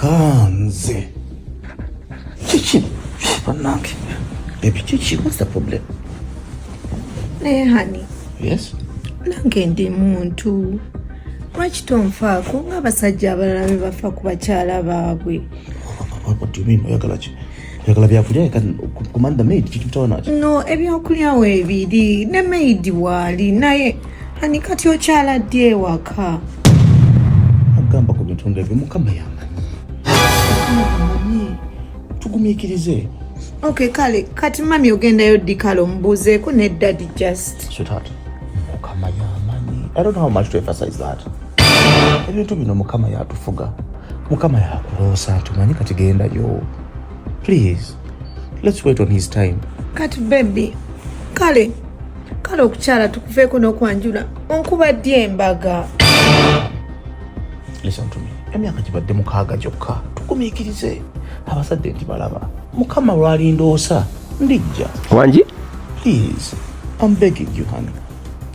Kanze. Chichi. Baby Chichi, what's the problem? Hey, honey. Yes? Nange ndi muntu. Lwaki tonfaako ng'abasajja abalala be bafa ku bakyala baabwe? What do you mean? Oyagala byakulya kumanda maid kikimutawana ki? No, ebyokulya weebiri ne maid waali naye hani kati okyala ddi ewaka? Agamba ku bintu ng'ebyo Mukama yamanyi. Tugumiikirize. Okay, kale kati mami ogendayo ddi kale omubuuzeeko ne daddy just. Sweetheart, Mukama yamanyi. I don't know how much to emphasize that. Ebintu bino Mukama yatufuga. Mukama yakuloosa tumanyi kati gendayo. Please, let's wait on his time. Kati baby, kale okukyala tukuveeko n'okwanjula onkuba ddi embaga? Listen to me. Emyaka gibadde 6 gyokka. Tugumiikirize. Abazadde ntibalaba. Mukama lw'alindoosa ndijja. Wanji? Please, I'm begging you, honey.